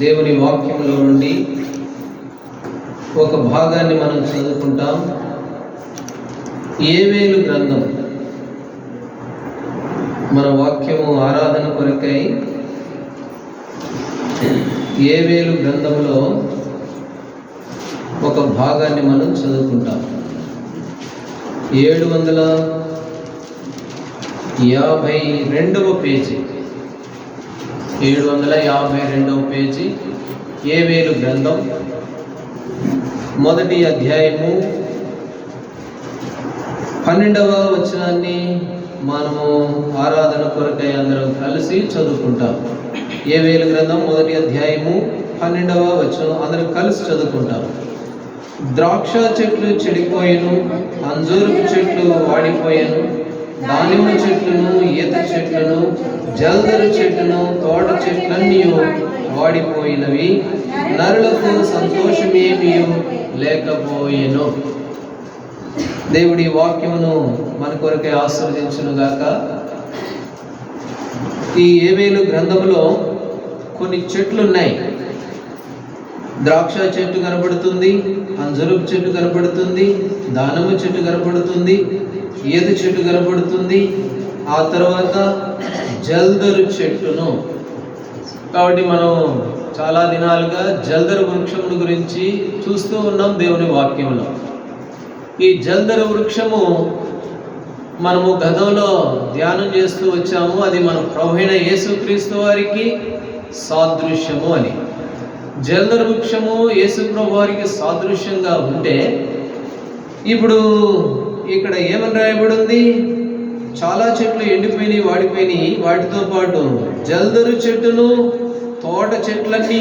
దేవుని వాక్యంలో నుండి ఒక భాగాన్ని మనం చదువుకుంటాం. యోవేలు గ్రంథం. మన వాక్యము ఆరాధన కొరకై యోవేలు గ్రంథంలో ఒక భాగాన్ని మనం చదువుకుంటాం. 752వ పేజీ, 752వ పేజీ యోవేలు గ్రంథం, మొదటి అధ్యాయము 12వ వచనాన్ని మనము ఆరాధన కొరకై అందరం కలిసి చదువుకుంటాం. యోవేలు గ్రంథం మొదటి అధ్యాయము 12వ వచనం అందరం కలిసి చదువుకుంటాం. ద్రాక్ష చెట్లు చెడిపోయెను, అంజూరపు చెట్లు వాడిపోయెను, దానిమ్మ చెట్లను, ఈత చెట్లను, జల్దరు చెట్లను, తోట చెట్లన్నీ వాడిపోయినవి, నరులకు సంతోషమేమీ లేకపోయెను. దేవుడి వాక్యమును మన కొరకే ఆశీర్వదించును గాక. ఈ యోవేలు గ్రంథంలో కొన్ని చెట్లు ఉన్నాయి. ద్రాక్ష చెట్టు కనబడుతుంది, అంజూరపు చెట్టు కనబడుతుంది, దానిమ్మ చెట్టు కనబడుతుంది, ఈత చెట్టు కనబడుతుంది, ఆ తర్వాత జల్దరు చెట్టును. కాబట్టి మనం చాలా దినాలుగా జల్దరు వృక్షమును గురించి చూస్తూ ఉన్నాం దేవుని వాక్యంలో. ఈ జల్దరు వృక్షము మనము గతంలో ధ్యానం చేస్తూ వచ్చాము. అది మన ప్రభువైన యేసుక్రీస్తు వారికి సాదృశ్యము అని. జల్దరు వృక్షము యేసు ప్రభు వారికి సాదృశ్యంగా ఉంటే, ఇప్పుడు ఇక్కడ ఏమని రాయబడి ఉంది? చాలా చెట్లు ఎండిపోయినాయి, వాడిపోయినాయి, వాటితో పాటు జల్దరు చెట్టును, తోట చెట్లన్నీ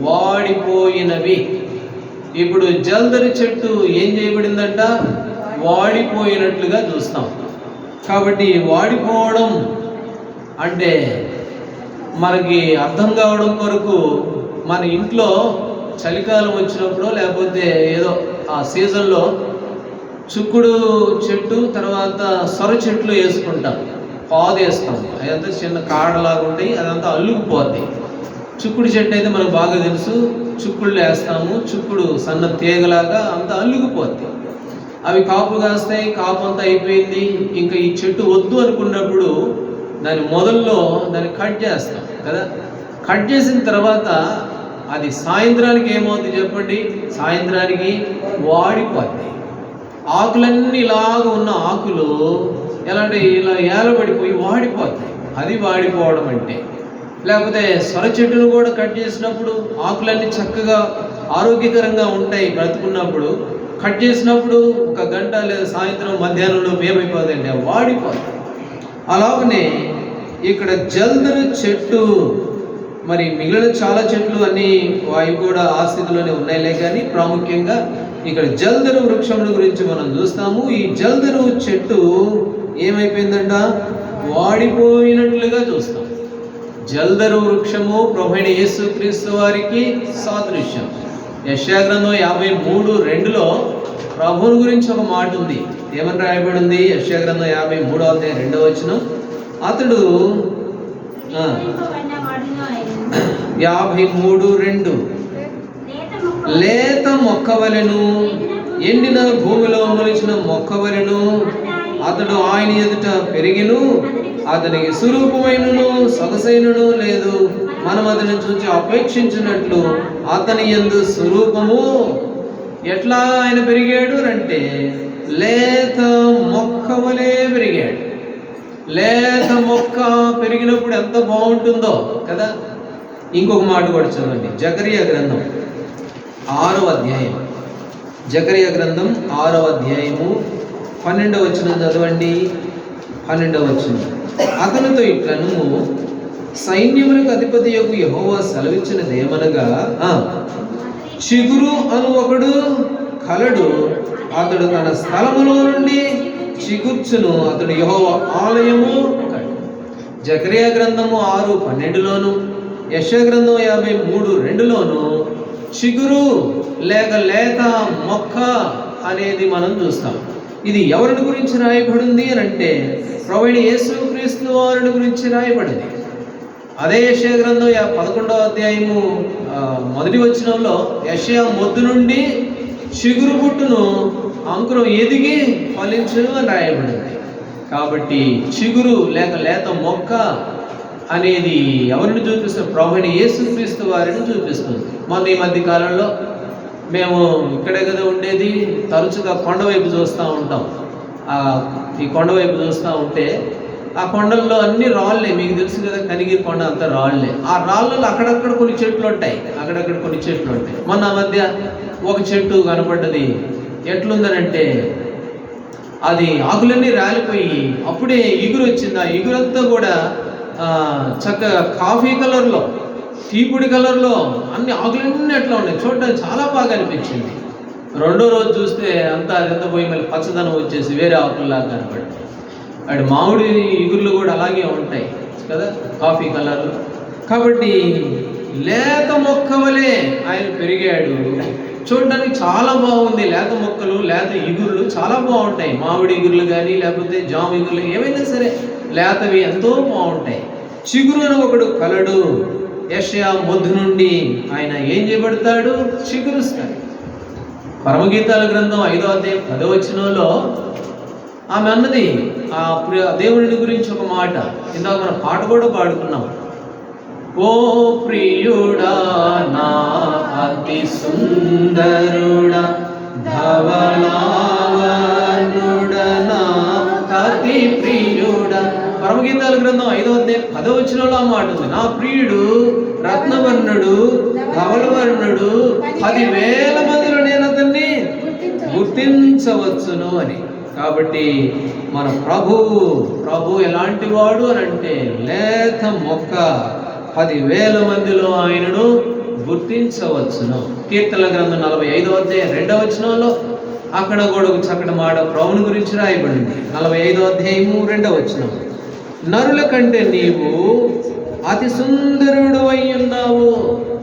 వాడిపోయినవి. ఇప్పుడు జల్దరు చెట్టు ఏం చేయబడిందంట? వాడిపోయినట్లుగా చూస్తాం. కాబట్టి వాడిపోవడం అంటే మనకి అర్థం కావడం కొరకు మన ఇంట్లో చలికాలం వచ్చినప్పుడు, లేకపోతే ఏదో ఆ సీజన్లో చుక్కుడు చెట్టు, తర్వాత సొర చెట్లు వేసుకుంటాం, పాదు వేస్తాం. అదంతా చిన్న కాడలాగా ఉంటాయి, అదంతా అల్లుకుపోద్ది. చుక్కుడు చెట్టు అయితే మనకు బాగా తెలుసు, చుక్కుళ్ళు వేస్తాము, చుక్కుడు సన్న తీగలాగా అంతా అల్లుకుపోద్ది. అవి కాపు కాస్తాయి, కాపు అంతా అయిపోయింది, ఇంకా ఈ చెట్టు వద్దు అనుకున్నప్పుడు దాని మొదల్లో దాన్ని కట్ చేస్తాం కదా. కట్ చేసిన తర్వాత అది సాయంత్రానికి ఏమవుతుంది చెప్పండి? సాయంత్రానికి వాడిపోద్ది. ఆకులన్నీ ఇలాగ ఉన్న ఆకులు ఎలాంటి ఇలా ఏలబడిపోయి వాడిపోతాయి. అది వాడిపోవడం అంటే. లేకపోతే సొర చెట్టును కూడా కట్ చేసినప్పుడు ఆకులన్నీ చక్కగా ఆరోగ్యకరంగా ఉంటాయి బ్రతుకున్నప్పుడు. కట్ చేసినప్పుడు ఒక గంట లేదా సాయంత్రం మధ్యాహ్నంలో ఏమైపోతుందంటే వాడిపోతాయి. అలాగనే ఇక్కడ జల్దరు చెట్టు, మరి మిగిలిన చాలా చెట్లు అన్నీ అవి కూడా ఆ స్థితిలోనే ఉన్నాయిలే, కానీ ప్రాముఖ్యంగా ఇక్కడ జల్దరు వృక్షముల గురించి మనం చూస్తాము. ఈ జల్దరు చెట్టు ఏమైపోయిందంట? వాడిపోయినట్లుగా చూస్తాం. జల్దరు వృక్షము ప్రభువైన యేసుక్రీస్తు వారికి సాదృశ్యం. యెషయా గ్రంథం 53:2లో ప్రభువుని గురించి ఒక మాట ఉంది. ఏమని రాయబడి ఉంది? యెషయా గ్రంథం 53వ అధ్యాయం 2వ వచనం. అతడు 53:2 లేత మొక్కవలెను, ఎండిన భూమిలో మొలిచిన మొక్కవలెను అతడు ఆయన ఎదుట పెరిగిను, అతనికి స్వరూపమైనను సొగసైనను లేదు, మనం అతని చూసి అపేక్షించినట్లు అతని యందు స్వరూపము. ఎట్లా ఆయన పెరిగాడు అంటే లేత మొక్క వలె పెరిగాడు. లేత మొక్క పెరిగినప్పుడు ఎంత బాగుంటుందో కదా. ఇంకొక మాట కూడా చదవండి, జకరియా గ్రంథం 6వ అధ్యాయం. జకరియా గ్రంథం 6వ అధ్యాయము 12వ వచనం చదవండి. 12వ వచనం. అతనితో ఇట్లను సైన్యములకు అధిపతి యొక్క యెహోవా సెలవిచ్చినదేమనగా, చిగురు అను ఒకడు కలడు, అతడు తన స్థలములో నుండి చిగుర్చును, అతడు యెహోవా ఆలయము. జకరియా గ్రంథము 6:12లోను, యెషయా గ్రంథం 53:2లోను చిగురు లేక లేత మొక్క అనేది మనం చూస్తాం. ఇది ఎవరిని గురించి రాయబడింది అని అంటే ప్రభువైన యేసుక్రీస్తు వారిని గురించి రాయబడింది. అదే యెషయా గ్రంథం 11వ అధ్యాయము మొదటి వచనంలో యెషయా మొద్దు నుండి చిగురు పుట్టును, అంకురం ఎదిగి ఫలించును అని రాయబడింది. కాబట్టి చిగురు లేక లేత మొక్క అనేది ఎవరిని చూపిస్తుంది? ప్రభువైన యేసుక్రీస్తు వారిని చూపిస్తుంది. మొన్న ఈ మధ్య కాలంలో మేము ఇక్కడే కదా ఉండేది, తరచుగా కొండ వైపు చూస్తూ ఉంటాం. ఈ కొండ వైపు చూస్తూ ఉంటే ఆ కొండల్లో అన్ని రాళ్ళే, మీకు తెలుసు కదా, కనిగిరి కొండ అంతా రాళ్ళే. ఆ రాళ్ళలో అక్కడక్కడ కొన్ని చెట్లు ఉంటాయి, మొన్న ఆ మధ్య ఒక చెట్టు కనపడ్డది. ఎట్లుందనంటే అది ఆకులన్నీ రాలిపోయి అప్పుడే ఇగురు వచ్చింది. ఆ ఇగురంతా కూడా చక్కగా కాఫీ కలర్లో, టీపొడి కలర్లో అన్ని ఆకులన్నీ అట్లా ఉన్నాయి. చూడడానికి చాలా బాగా అనిపించింది. రెండో రోజు చూస్తే అంతా అదంతా పోయి మళ్ళీ పచ్చదనం వచ్చేసి వేరే ఆకుల్లాగా కనపడింది. అటు మామిడి ఇగుర్లు కూడా అలాగే ఉంటాయి కదా, కాఫీ కలర్. కాబట్టి లేత మొక్క వలె ఆయన పెరిగాడు. చూడడానికి చాలా బాగుంది. లేత మొక్కలు, లేత ఇగుర్లు చాలా బాగుంటాయి. మామిడి ఇగుర్లు కానీ లేకపోతే జామ ఇగుర్లు ఏవైనా సరే లేతవి ఎంతో బాగుంటాయి. చిగురు అని ఒకడు కలడు. యెషయా మొద్దు నుండి ఆయన ఏం చేయబడతాడు? చిగురుస్తాడు. పరమగీతాల గ్రంథం 5వ అధ్యాయం 10వ వచనంలో ఆమె అన్నది ఆ దేవుని గురించి ఒక మాట. ఇందాక మన పాట కూడా పాడుకున్నాం. ఓ ప్రియుడా నా అతి సుందరుడా, ధవళావర్ణుడా నా అతి ప్రియుడా. పరమగీతాల గ్రంథం 5వ అధ్యాయం 10వ వచనంలో ఆ మాట ఉంది. నా ప్రియుడు రత్నవర్ణుడు, ధవళవర్ణుడు, 10,000 మందిలో నేను అతన్ని గుర్తించవచ్చును అని. కాబట్టి మన ప్రభు ఎలాంటి వాడు అని అంటే లేత మొక్క, 10,000 మందిలో ఆయనను గుర్తించవచ్చును. కీర్తనల గ్రంథం 45వ అధ్యాయం 2వ వచనంలో అక్కడ కూడా ఒక చక్కటి మాట ప్రభువుని గురించి రాయబడింది. 45వ అధ్యాయము 2వ వచనం. నరుల కంటే నీవు అతి సుందరుడు అయి ఉన్నావు.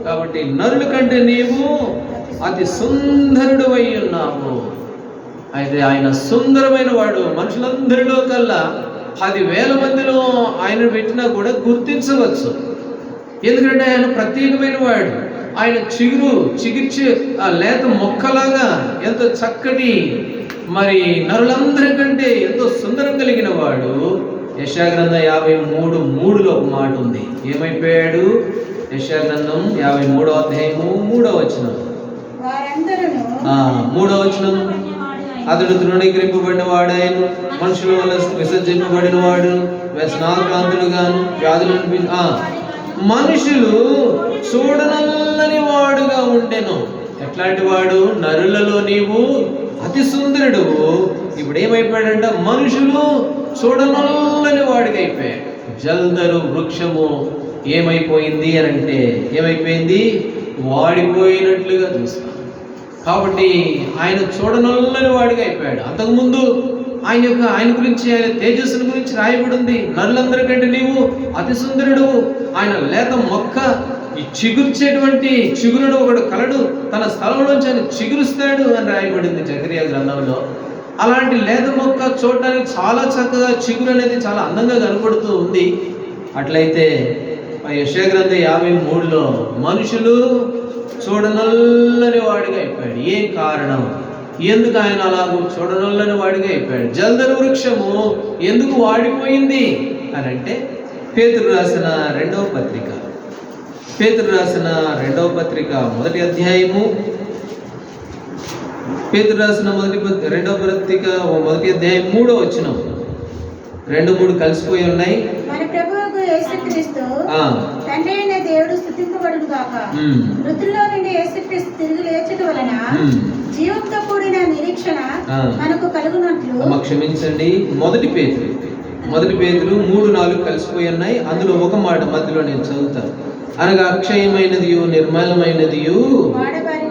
కాబట్టి నరుల కంటే నీవు అతి సుందరుడు అయి ఉన్నావు. అయితే ఆయన సుందరమైన వాడు. మనుషులందరిలో కల్లా 10,000 మందిలో ఆయన పెట్టినా కూడా గుర్తించవచ్చు. ఎందుకంటే ఆయన ప్రత్యేకమైన వాడు. ఆయన చిగిర్చి ఆ లేత మొక్కలాగా ఎంతో చక్కటి, మరి నరులందరికంటే ఎంతో సుందరం కలిగిన వాడు. యెషయా గ్రంథం 53:3లో ఒక మాట ఉంది. ఏమైపోయాడు? యెషయా గ్రంథం 53వ అధ్యాయము 3వ వచనం. 3వ వచనం. అతడు తృణీకరింపబడిన వాడాయను, మనుషుల వల్ల విసర్జింపబడిన వాడు, వ్యసనాక్రాంతులుగాను వ్యాధులను మనుషులు చూడనల్లని వాడుగా ఉండెను. ఎట్లాంటి వాడు? నరులలో నీవు అతి సుందరుడు. ఇప్పుడు ఏమైపోయాడంట? మనుషులు చూడనల్లని వాడిగా అయిపోయాడు. జల్దరు వృక్షము ఏమైపోయింది అని అంటే ఏమైపోయింది? వాడిపోయినట్లుగా చూస్తాం. కాబట్టి ఆయన చూడనల్లని వాడిగా అయిపోయాడు. అంతకుముందు ఆయన గురించి, ఆయన తేజస్సుని గురించి రాయబడింది. నరులందరికంటే నీవు అతి సుందరుడు. ఆయన లేత మొక్క, ఈ చిగుర్చేటువంటి చిగురుడు ఒకడు కలడు, తన స్థలంలోంచి ఆయన చిగురుస్తాడు అని రాయబడింది జకరియా గ్రంథంలో. అలాంటి లేత మొక్క చూడటానికి చాలా చక్కగా చిగురు అనేది చాలా అందంగా కనపడుతూ ఉంది. అట్లయితే యెషయా గ్రంథం 53లో మనుషులు చూడనల్లని వాడిగా అయిపోయాడు. ఏం కారణం? ఎందుకు ఆయన అలాగూ చూడనల్లని వాడిగా అయిపోయాడు? జల్దరు వృక్షము ఎందుకు వాడిపోయింది అని అంటే పేతురు రాసిన రెండవ పత్రిక మొదటి అధ్యాయము, పేతురు రాసిన రెండవ పత్రిక మొదటి అధ్యాయం 3వ వచనం. 2-3 కలిసిపోయి ఉన్నాయి. మన ప్రభువు యేసుక్రీస్తు తండ్రి అయిన దేవుడు స్తుతింపబడును గాక. మృతుల్లో నుండి యేసుక్రీస్తు తిరిగి లేచుట వలన జీవంతో కూడిన నిరీక్షణ మనకు కలుగునట్లు. క్షమించండి, మొదటి పేతురు 3-4 కలిసిపోయి ఉన్నాయి. అందులో ఒక మాట మధ్యలో నేను చదువుతాను. అనగా అక్షయమైనదియు నిర్మలమైనదియు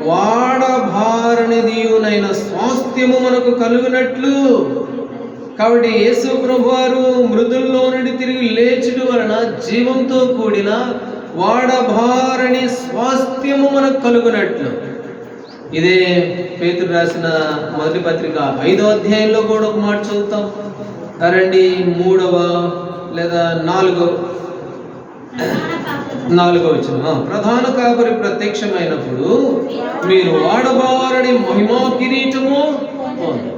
వాడబారనిదియునైన స్వాస్థ్యము మనకు కలుగునట్లు. కాబట్టి యేసు ప్రభువారు మృతుల్లో నుండి తిరిగి లేచుట వలన జీవంతో కూడిన వాడబారని స్వాస్థ్యము మనకు కలుగునట్లు. ఇదే పేతురు రాసిన మొదటి పత్రిక 5వ అధ్యాయంలో కూడా ఒక మాట చదువుతాం రండి. 3వ లేదా 4వ 4వ వచనం, ప్రధాన కాపరి ప్రత్యక్షమైనప్పుడు మీరు వాడబారని మహిమా కిరీటము పొందుతారు.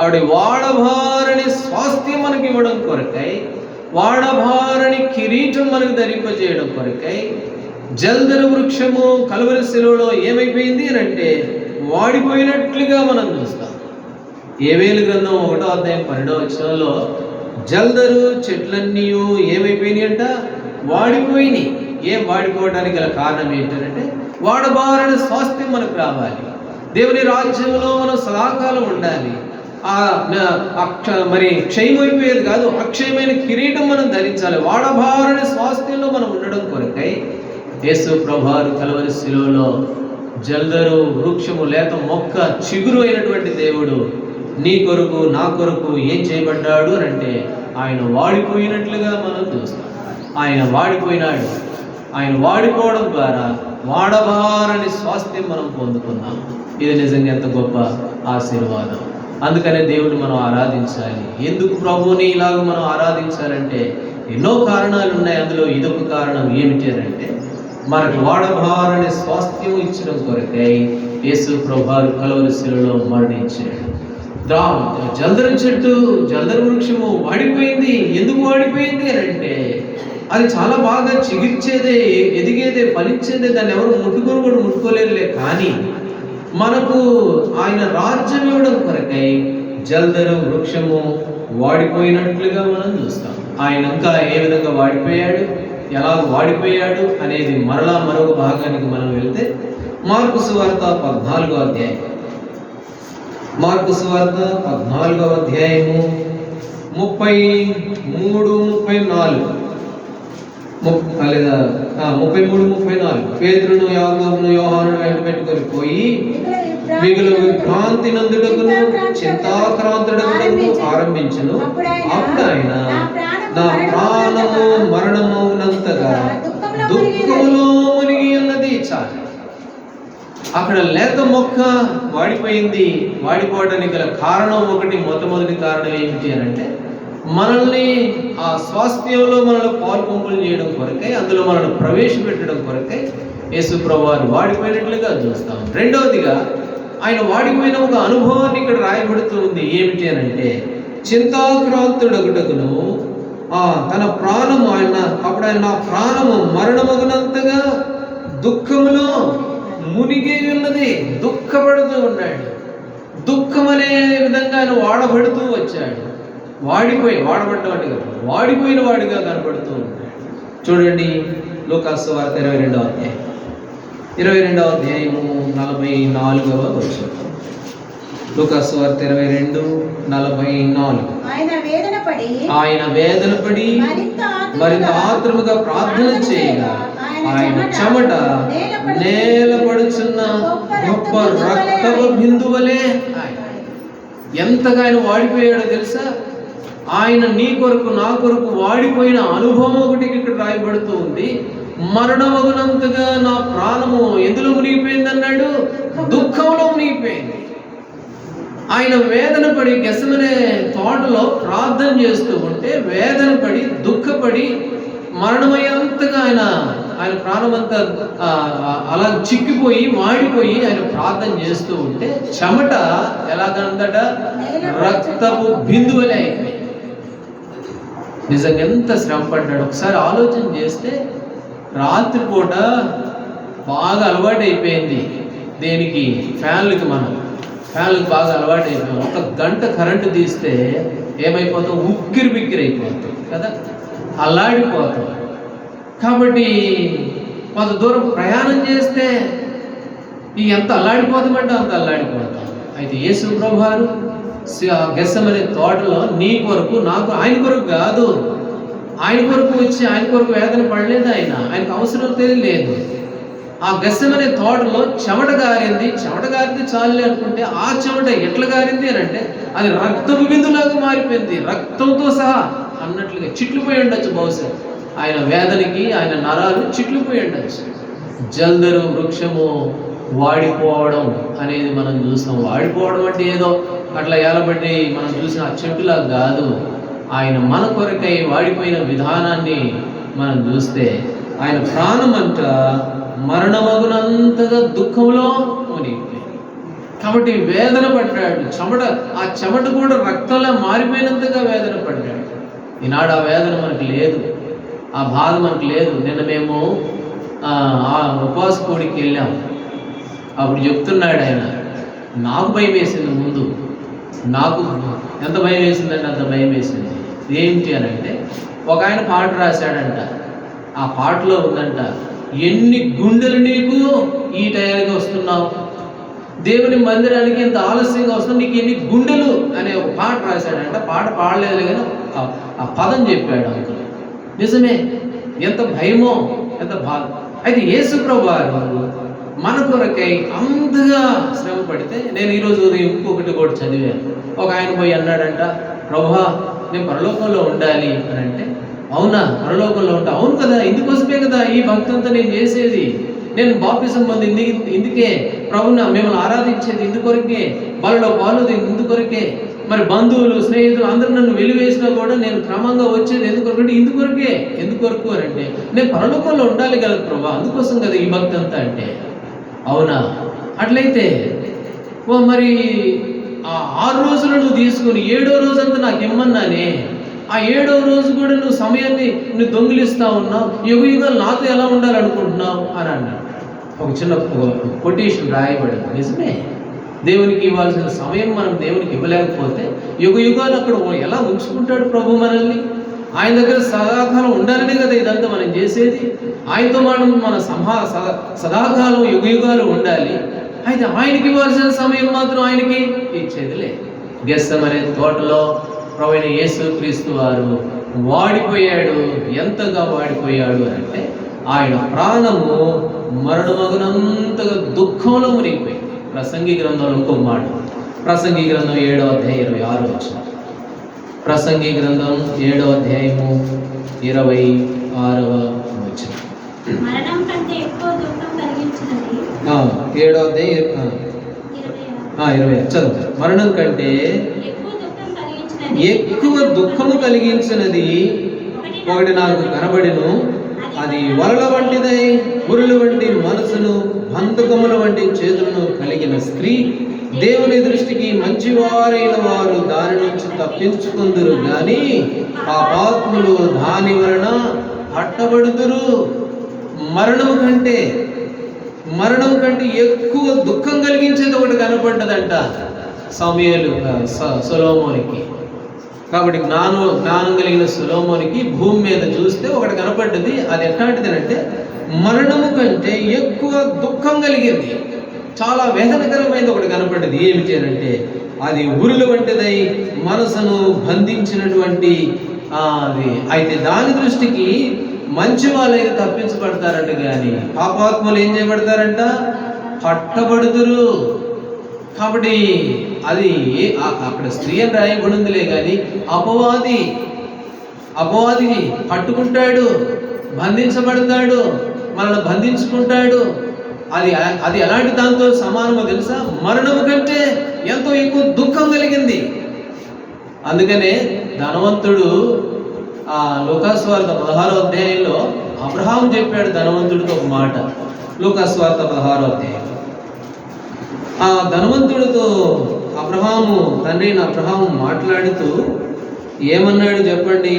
ఆవిడ వాడబారని స్వాస్థ్యం మనకి ఇవ్వడం కొరకై, వాడబారని కిరీటం మనకు ధరింపజేయడం కొరకై జల్దరు వృక్షము కలువరి శిలువలో ఏమైపోయింది అని అంటే వాడిపోయినట్లుగా మనం చూస్తాం. యోవేలు గ్రంథం 1వ అధ్యాయం 12వ వచనంలో జల్దరు చెట్లన్నీ ఏమైపోయినాయి అంట? వాడిపోయినాయి. ఏం వాడిపోవడానికి గల కారణం ఏంటంటే వాడబారని స్వాస్థ్యం మనకు రావాలి, దేవుని రాజ్యంలో మనం సదాకాలం ఉండాలి. మరి క్షయమైపోయేది కాదు, అక్షయమైన కిరీటం మనం ధరించాలి. వాడబారని స్వాస్థ్యంలో మనం ఉండడం కొరకై యేసు ప్రభువారు కలువరి శిలువలో జల్దరు వృక్షము లేత మొక్క చిగురు అయినటువంటి దేవుడు నీ కొరకు నా కొరకు ఏం చేయబడ్డాడు అని అంటే ఆయన వాడిపోయినట్లుగా మనం చూస్తాం. ఆయన వాడిపోయినాడు. ఆయన వాడిపోవడం ద్వారా వాడబారని స్వాస్థ్యం మనం పొందుకున్నాం. ఇది నిజంగా ఎంత గొప్ప ఆశీర్వాదం. అందుకనే దేవుడు మనం ఆరాధించాలి. ఎందుకు ప్రభువుని ఇలాగ మనం ఆరాధించాలంటే ఎన్నో కారణాలు ఉన్నాయి. అందులో ఇదొక కారణం. ఏమిటి అంటే మనకు వాడబారని స్వాస్థ్యం ఇచ్చిన కొరకై యేసు ప్రభువారు కలువరి శిలువలో మరణించాడు. జల్దరు చెట్టు, జల్దరు వృక్షము వాడిపోయింది. ఎందుకు వాడిపోయింది అని అంటే అది చాలా బాగా చిగిర్చేదే, ఎదిగేదే, ఫలించేదే. దాన్ని ఎవరు ముట్టుకొని కూడా ముట్టుకోలేరులే. కానీ మనకు ఆయన రాజ్యం ఇవ్వడం కొరకై జల్దరు వృక్షము వాడిపోయినట్లుగా మనం చూస్తాం. ఆయన ఇంకా ఏ విధంగా వాడిపోయాడు, ఎలా వాడిపోయాడు అనేది మరలా మరొక భాగానికి మనం వెళ్తే మార్కు సువార్త 14వ అధ్యాయం, మార్కు సువార్త 14వ అధ్యాయము 33-34 పేతురును యాకోబును యోహానును వెంట పెట్టుకొని పోయి మిగులు విభ్రాంతి నందుటకును చింతాక్రాంతుడకును ఆరంభించును. అప్పుడు ఆయన నా ప్రాణము మరణమవునంతగా దుఃఖములో మునిగి ఉన్నది. చాలు. అక్కడ లేత మొక్క వాడిపోయింది. వాడిపోవడానికి గల కారణం ఒకటి, మొట్టమొదటి కారణం ఏమిటి అని అంటే మనల్ని ఆ స్వాస్థ్యంలో మనల్ని పాల్పొంపులు చేయడం కొరకై, అందులో మనల్ని ప్రవేశపెట్టడం కొరకై యేసు ప్రభువారు వాడిపోయినట్లుగా చూస్తాం. రెండవదిగా ఆయన వాడిపోయిన ఒక అనుభవాన్ని ఇక్కడ రాయబడుతూ ఉంది. ఏమిటి అని అంటే చింతాక్రాంతుడగుటకును తన ప్రాణము అప్పుడు ఆయన నా ప్రాణము మరణమగునంతగా దుఃఖములో మునిగి ఉన్నది. దుఃఖపడుతూ ఉన్నాడు. దుఃఖం అనే విధంగా ఆయన వాడబడుతూ వచ్చాడు. వాడబడ్డం అంటే కదా, వాడిపోయిన వాడిగా కనపడుతూ ఉంటాడు. చూడండి లూకాసు వార్త 22వ అధ్యాయం 22వ అధ్యాయము 44వ వచనం. లూకాసు వార్త 22:44. ఆయన వేదన పడి మరింత ఆత్రముగా ప్రార్థన చేయగా ఆయన చెమట నేలపడుచున్న గొప్ప రక్తపు బిందువలే. ఎంతగా ఆయన వాడిపోయాడో తెలుసా? ఆయన నీ కొరకు నా కొరకు వాడిపోయిన అనుభవం ఒకటి ఇక్కడ రాయబడుతూ ఉంది. మరణమగునంతగా నా ప్రాణము ఎందులో మునిగిపోయింది అన్నాడు? దుఃఖంలో మునిగిపోయింది. ఆయన వేదన పడి గెసమనే తోటలో ప్రార్థన చేస్తూ ఉంటే వేదన పడి దుఃఖపడి మరణమయ్యేంతగా ఆయన ప్రాణమంతా అలా చిక్కిపోయి వాడిపోయి ఆయన ప్రార్థన చేస్తూ ఉంటే చెమట ఎలాగందట రక్తపు బిందువులే అయిపోయి. నిజంగా ఎంత శ్రమ పడ్డాడు. ఒకసారి ఆలోచన చేస్తే రాత్రిపూట బాగా అలవాటు అయిపోయింది. దేనికి? ఫ్యాన్లకి బాగా అలవాటు అయిపోయాం. 1 గంట కరెంటు తీస్తే ఏమైపోతాం? ఉక్కిరి బిక్కిరి అయిపోతాం కదా, అల్లాడిపోతాం. కాబట్టి కొంత దూరం ప్రయాణం చేస్తే ఎంత అల్లాడిపోతామంటే అంత అల్లాడిపోతాం. అయితే యేసు ప్రభువారు గెస్సెమనే తోటలో నీ కొరకు నాకు, ఆయన కొరకు కాదు, ఆయన కొరకు వచ్చి ఆయన కొరకు వేదన పడలేదు. ఆయనకు అవసరం తెలియలేదు. ఆ గెస్సెమనే తోటలో చెమట గారితే చాలులే అనుకుంటే ఆ చెమట ఎట్లా గారింది అని అంటే అది రక్తపు బిందులాగా మారిపోయింది. రక్తంతో సహా అన్నట్లుగా చిట్లిపోయి ఉండొచ్చు. బహుశా ఆయన వేదనకి ఆయన నరాలు చిట్లిపోయి ఉండొచ్చు. జల్దరు వృక్షము వాడిపోవడం అనేది మనం చూస్తాం. వాడిపోవడం అంటే ఏదో అట్లా ఏలబడి మనం చూసిన ఆ చెట్టులా కాదు. ఆయన మన కొరకై వాడిపోయిన విధానాన్ని మనం చూస్తే ఆయన ప్రాణమంట మరణమగునంతగా దుఃఖంలో మునిగిపోయింది. కాబట్టి వేదన పడ్డాడు. ఆ చెమట కూడా రక్తంలా మారిపోయినంతగా వేదన పడ్డాడు. ఈనాడు ఆ వేదన మనకు లేదు, ఆ బాధ మనకు లేదు. నిన్న మేము ఆ ఉపవాస కోడికి వెళ్ళాం. అప్పుడు చెప్తున్నాడు ఆయన, నాకు భయం వేసింది. ముందు నాకు ఎంత భయం వేసిందంటే అంత భయం వేసింది. ఏంటి అని అంటే, ఒక ఆయన పాట రాశాడంట. ఆ పాటలో ఉందంట, ఎన్ని గుండెలు నీకు ఈ టయానికి వస్తున్నావు, దేవుని మందిరానికి ఇంత ఆలస్యంగా వస్తున్నావు, నీకు ఎన్ని గుండెలు అనే ఒక పాట రాశాడంట. పాట పాడలేదు కానీ ఆ పదం చెప్పాడు అంకుల్. నిజమే, ఎంత భయమో, ఎంత బాధ. అయితే యేసుప్రభు వారు మన కొరకై అంతగా శ్రమ పడితే, నేను ఈరోజు ఉదయం ఇంకొకటి కూడా చదివాను. ఒక ఆయన పోయి అన్నాడంట, ప్రభువా నేను పరలోకంలో ఉండాలి అని అంటే, అవునా పరలోకంలో ఉంటా? అవును కదా, ఇందుకోసమే కదా ఈ భక్తి అంతా నేను చేసేది. నేను బాప్తిసం పొంది ఇందుకే, ప్రభువుని మిమ్మల్ని ఆరాధించేది ఇందుకొరకే, బలలో పాలుది ఇందుకొరకే, మరి బంధువులు స్నేహితులు అందరూ నన్ను వెలివేసినా కూడా నేను క్రమంగా వచ్చేది ఎందుకొరకంటే ఇందుకొరకే. ఎందుకొరకు అని అంటే, నేను పరలోకంలో ఉండాలి కదా ప్రభా, అందుకోసం కదా ఈ భక్తి అంతా అంటే. అవునా, అట్లయితే మరి ఆ 6 రోజులు నువ్వు తీసుకుని 7వ రోజంతా నాకు ఇమ్మన్నానే, ఆ 7వ రోజు కూడా నువ్వు సమయాన్ని నువ్వు దొంగిలిస్తా ఉన్నావు, యుగాలు నాతో ఎలా ఉండాలనుకుంటున్నావు అని అన్నాడు. ఒక చిన్న కొటేషన్ రాయబడింది. నిజమే, దేవునికి ఇవ్వాల్సిన సమయం మనం దేవునికి ఇవ్వలేకపోతే యుగాలు అక్కడ ఎలా ఉంచుకుంటాడు ప్రభు మనల్ని? ఆయన దగ్గర సదాకాలం ఉండాలనే కదా ఇదంతా మనం చేసేది. ఆయనతో మన సదాకాలం యుగాలు ఉండాలి. అయితే ఆయనకి ఇవ్వాల్సిన సమయం మాత్రం ఆయనకి ఇచ్చేదిలే. గెత్సెమనే తోటలో ప్రభువైన యేసుక్రీస్తు వారు వాడిపోయాడు. ఎంతగా వాడిపోయాడు అంటే, ఆయన ప్రాణము మరణమగునంతగా దుఃఖంలో మునిగిపోయింది. ప్రసంగి గ్రంథంలో ఇంకో మాట, ప్రసంగి గ్రంథం 7వ అధ్యాయం 26వ వచనం. ప్రసంగి గ్రంథం 7వ అధ్యాయము 26వ వచనం. మరణం కంటే ఎక్కువ దుఃఖం కలిగించినది. 7వ అధ్యాయం 20 చదువు. మరణం కంటే ఎక్కువ దుఃఖము కలిగించినది ఒకటి నాకు కనబడెను, అది వలల వంటిదై పురుల వంటి మనసును బంధకముల వంటి చేతులను కలిగిన స్త్రీ. దేవుని దృష్టికి మంచివారైన వారు దాని నుంచి తప్పించుకుందురు గాని పాపాత్ములు దాని వలన పట్టబడుదురు. మరణం కంటే ఎక్కువ దుఃఖం కలిగించేది ఒకటి కనపడ్డదంట సొలొమోనుకి. కాబట్టి జ్ఞానం కలిగిన సొలొమోనుకి భూమి మీద చూస్తే ఒకటి కనపడ్డది. అది ఎట్లాంటిది? మరణము కంటే ఎక్కువ దుఃఖం కలిగింది, చాలా వేదనకరమైనది ఒకటి కనపడ్డది. ఏమిటి అంటే, అది ఉరులు వంటిదై మనసును బంధించినటువంటి అది. అయితే దాని దృష్టికి మంచి వాళ్ళైతే తప్పించబడతారంట, కానీ పాపాత్మలు ఏం చేయబడతారంట? పట్టబడుదురు. కాబట్టి అది అక్కడ స్త్రీ అని రాయబడిందిలే, కానీ అపవాది పట్టుకుంటాడు, బంధించబడతాడు, మనల్ని బంధించుకుంటాడు. అది ఎలాంటి దాంతో సమానమో తెలుసా? మరణము కంటే ఎంతో ఎక్కువ దుఃఖం కలిగింది. అందుకనే ధనవంతుడు లూకాసు వార్త 16వ అధ్యాయంలో అబ్రహాము చెప్పాడు ధనవంతుడితో ఒక మాట. లూకాసు వార్త 16వ అధ్యాయం. ఆ ధనవంతుడితో తండ్రి అబ్రహాము మాట్లాడుతూ ఏమన్నాడు చెప్పండి?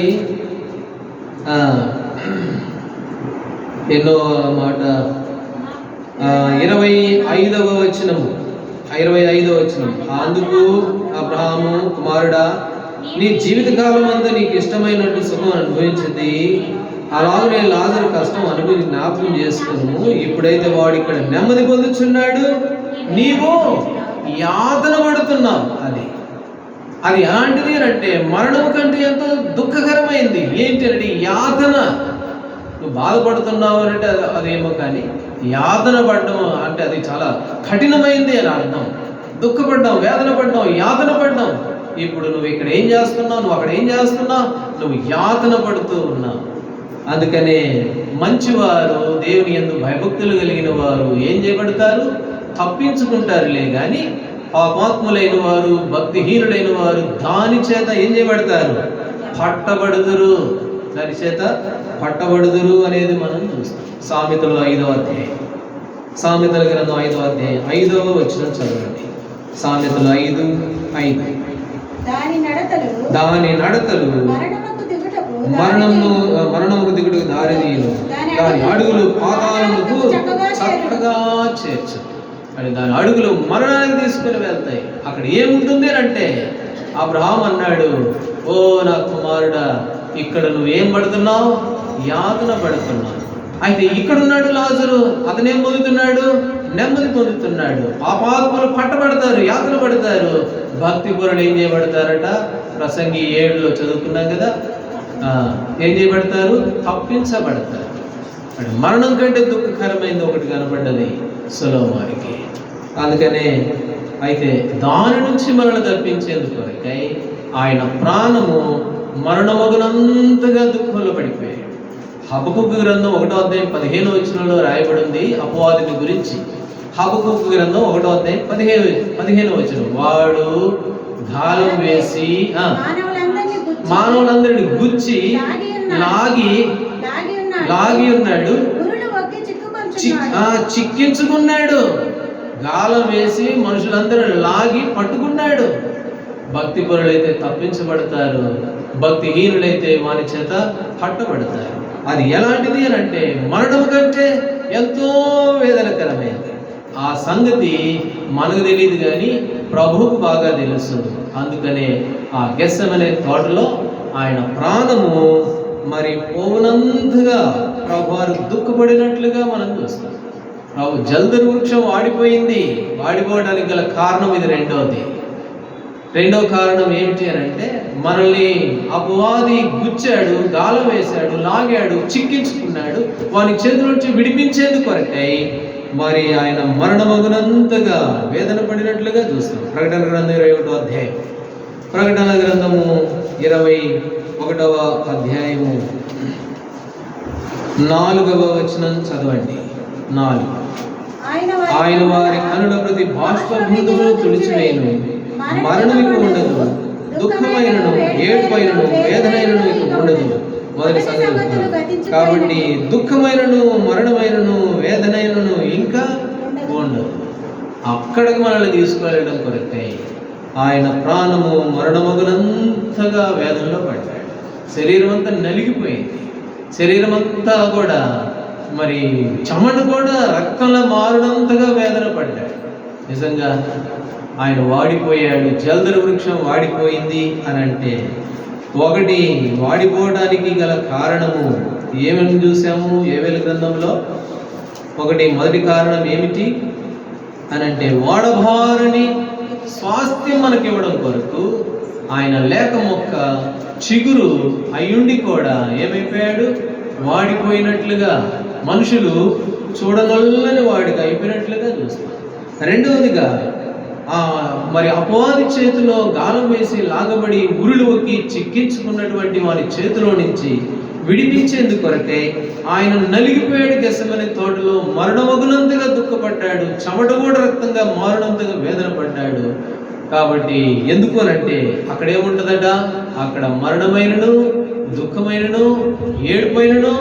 ఎన్నో మాట 25వ వచనము. అందుకు అబ్రహాము, కుమారుడా, నీ జీవితకాలం అంతా నీకు ఇష్టమైనట్టు సుఖం అనుభవించింది, అలాగే లాజరు కష్టం జ్ఞాపకం చేసుకును. ఇప్పుడైతే వాడు ఇక్కడ నెమ్మది పొందుచున్నాడు, నీవు యాతన పడుతున్నావు. అది ఎలాంటిది అంటే, మరణము కంటే ఎంతో దుఃఖకరమైంది. ఏంటి అంటే యాతన. నువ్వు బాధపడుతున్నావు అంటే అదేమో, కానీ యాతన పడ్డం అంటే అది చాలా కఠినమైంది అని అర్థం. దుఃఖపడ్డాం, వేదన పడ్డాం, యాతన పడ్డాం. ఇప్పుడు నువ్వు ఇక్కడ ఏం చేస్తున్నావు, నువ్వు అక్కడ ఏం చేస్తున్నావు, నువ్వు యాతన పడుతూ ఉన్నావు. అందుకనే మంచివారు, దేవుని యందు భయభక్తులు కలిగిన వారు ఏం చేయబడతారు? తప్పించుకుంటారులే, కానీ పాపాత్ములైన వారు, భక్తిహీనులైన వారు దాని చేత ఏం చేయబడతారు? పట్టబడుదురు. దాని చేత పట్టబడుదురు అనేది మనం చూస్తాం. సామెతలు 5వ అధ్యాయం, సామెతల గ్రంథం 5వ అధ్యాయం 5వ వచనం చదవండి. సామెతలు 5:5. దాని నడతలు మరణముకు దిగుటకు దారిదీయును, దాని అడుగులు పాతాళముకు చక్కగా చేర్చు. అని దాని అడుగులు మరణానికి తీసుకుని వెళ్తాయి. అక్కడ ఏముంటుంది అంటే అబ్రహాం అన్నాడు, ఓ నా కుమారుడా, ఇక్కడ నువ్వేం పడుతున్నావు? యాతన పడుతున్నావు. అయితే ఇక్కడున్నాడు లాజరు, అతనేం పొందుతున్నాడు? నెమ్మది పొందుతున్నాడు. పాపాత్ములు పట్టబడతారు, యాతన పడతారు. భక్తి పరులు ఏం చేయబడతారట? ప్రసంగి 7లో చదువుకున్నాం కదా, ఏం చేయబడతారు? తప్పించబడతారు. మరణం కంటే దుఃఖకరమైనది ఒకటి కనపడ్డది సొలొమోనుకి. అందుకనే అయితే దాని నుంచి మనల్ని తప్పించేందుకు ఆయన ప్రాణము మరణమగునంతగా దుఃఖంలో పడిపోయాడు. హబక్కూకు గ్రంథం 1వ అధ్యాయం 15వ వచనంలో రాయబడింది అపవాదిని గురించి. హబక్కూకు గ్రంథం 1వ అధ్యాయం 15వ వచనం, వాడు గాలం వేసి మానవులందరిని గుచ్చి లాగి ఉన్నాడు, చిక్కించుకున్నాడు. గాలం వేసి మనుషులందరూ లాగి పట్టుకున్నాడు. భక్తి పరులైతే తప్పించబడతారు, భక్తిహీనులైతే వాని చేత పట్టబడతారు. అది ఎలాంటిది అని అంటే మరణం కంటే ఎంతో వేదనకరమైనది. ఆ సంగతి మనకు తెలియదు కానీ ప్రభువుకు బాగా తెలుసు. అందుకనే ఆ గెత్సెమనే తోటలో ఆయన ప్రాణము మరి పోవునంతగా ప్రభువారు దుఃఖపడినట్లుగా మనం చూస్తాం. ప్రభు జల్దరు వృక్షం వాడిపోయింది. వాడిపోవడానికి గల కారణం ఇది. రెండవ కారణం ఏమిటి అని అంటే మనల్ని అపవాది గుచ్చాడు, గాలం వేశాడు, లాగాడు, చిక్కించుకున్నాడు. వాని చేతుల నుంచి విడిపించేందుకు కొరకై మరి ఆయన మరణమగునంతగా వేదన పడినట్లుగా చూస్తాం. ప్రకటన గ్రంథం 21వ అధ్యాయం, ప్రకటన గ్రంథము 21వ అధ్యాయము 4వ వచనం చదవండి. 4. ఆయన వారి కనుల ప్రతి బాష్పబిందువును తుడిచివేయును, మరణమిక ఉండదు, దుఃఖమైనను, ఏడుపైనను, వేదనైనను ఇక ఉండదు. మొదటి సంగతి. కాబట్టి దుఃఖమైనను, మరణమైనను, వేదనైనను ఇంకా ఉండదు. అక్కడికి మనల్ని తీసుకువెళ్ళడం కొరకై ఆయన ప్రాణము మరణమగునంతగా వేదనలో పడ్డాడు. శరీరం అంతా నలిగిపోయింది. శరీరం అంతా కూడా మరి చెమట కూడా రక్తంలో మారునంతగా వేదన పడ్డాడు. నిజంగా ఆయన వాడిపోయాడు. జల్దరు వృక్షం వాడిపోయింది అని అంటే ఒకటి వాడిపోవడానికి గల కారణము ఏమని చూసాము ఏవేల గ్రంథంలో. మొదటి కారణం ఏమిటి అని అంటే వాడబారని స్వాస్థ్యం మనకివ్వడం కొరకు ఆయన లేక మొక్క చిగురు అయ్యుండి కూడా ఏమైపోయాడు? వాడిపోయినట్లుగా, మనుషులు చూడనొల్లని వాడిగా అయిపోయినట్లుగా చూస్తారు. రెండవదిగా మరి అపవాది చేతిలో గాలం వేసి లాగబడి ఉరులు ఒక్కి చిక్కించుకున్నటువంటి వారి చేతిలో నుంచి విడిపించేందుకు కొరకై ఆయన నలిగిపోయాడు. గెత్సెమనే తోటలో మరణమగునంతగా దుఃఖపడ్డాడు. చెమట కూడా రక్తంగా మారునంతగా వేదన పడ్డాడు. కాబట్టి ఎందుకు అనంటే అక్కడ ఏముంటుందట? అక్కడ మరణమైనను, దుఃఖమైనను, ఏడుపైనను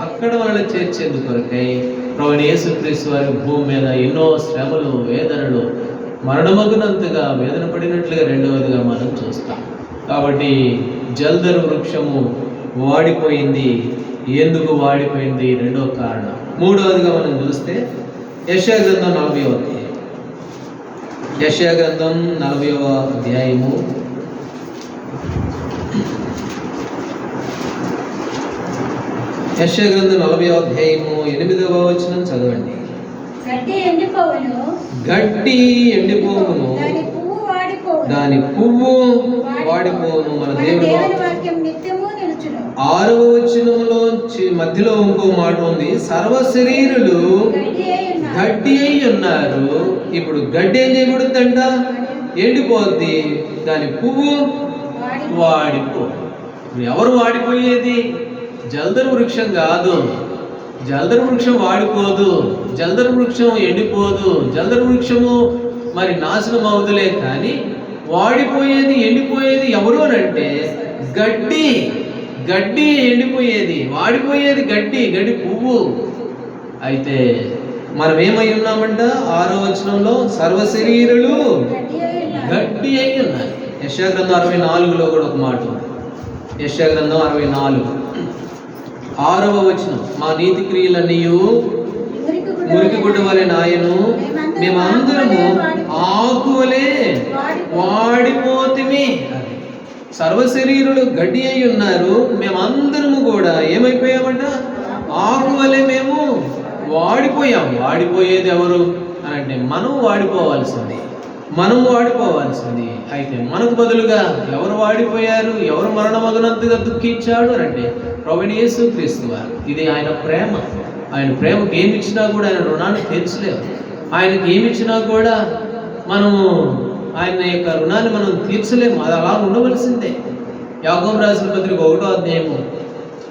అక్కడ మనల్ని చేర్చేందుకు కొరకై ప్రభువైన యేసుక్రీస్తు వారి భూమి మీద ఎన్నో శ్రమలు, వేదనలు, మరణమగునంతగా వేదన పడినట్లుగా రెండవదిగా మనం చూస్తాం. కాబట్టి జల్దరు వృక్షము వాడిపోయింది. ఎందుకు వాడిపోయింది? రెండవ కారణం. మూడవదిగా మనం చూస్తే యెషయా గ్రంథం 40వ అధ్యాయం. యెషయా గ్రంథం 40వ అధ్యాయము 8వ వచనం చదవండి. గడ్డి ఎండిపోవును, దాని పువ్వు వాడిపోవును. మన దేవుని 6వ వచనంలో మధ్యలో ఇంకో మాట ఉంది, సర్వ శరీరులు గడ్డి అయి ఉన్నారు. ఇప్పుడు గడ్డి ఏం చేయబడుతుందంట? ఎండిపోద్ది. దాని పువ్వు వాడిపో. ఎవరు వాడిపోయేది? జల్దరు వృక్షం కాదు. జల్దరు వృక్షం వాడిపోదు, జల్దరు వృక్షం ఎండిపోదు, జల్దరు వృక్షము మరి నాశనం అవుతులే. కానీ వాడిపోయేది, ఎండిపోయేది ఎవరు అని అంటే గడ్డి. గడ్డి ఎండిపోయేది, వాడిపోయేది గడ్డి పువ్వు. అయితే మనం ఏమై ఉన్నామంట? 6వ వచనంలో సర్వశరీరులు గడ్డి అయి ఉన్నాయి. యెషయా గ్రంథం 64లో కూడా ఒక మాట ఉంది. యెషయా గ్రంథం 64 6వ వచనం, మా నీతి క్రియలన్నీయు మురికి గుడ్డ వలె నాయను, మేమందరము ఆకువలే వాడిపోతిమి. సర్వశరీరులు గడ్డి అయి ఉన్నారు, మేమందరము కూడా ఏమైపోయామంట? ఆకువలే మేము వాడిపోయాం. వాడిపోయేది ఎవరు అని అంటే మనం వాడిపోవాల్సింది. అయితే మనకు బదులుగా ఎవరు వాడిపోయారు? ఎవరు మరణమగునంతగా దుఃఖించాడు అని అంటే ప్రభువైన యేసుక్రీస్తు వారు. ఇది ఆయన ప్రేమ. ఆయన ప్రేమకు ఏమి ఇచ్చినా కూడా ఆయన రుణాన్ని తీర్చలేము. ఆయనకి ఏమి ఇచ్చినా కూడా మనము ఆయన యొక్క రుణాన్ని మనం తీర్చలేము. అది అలా ఉండవలసిందే. యాకోబు రాసిన పత్రిక 1వ అధ్యాయం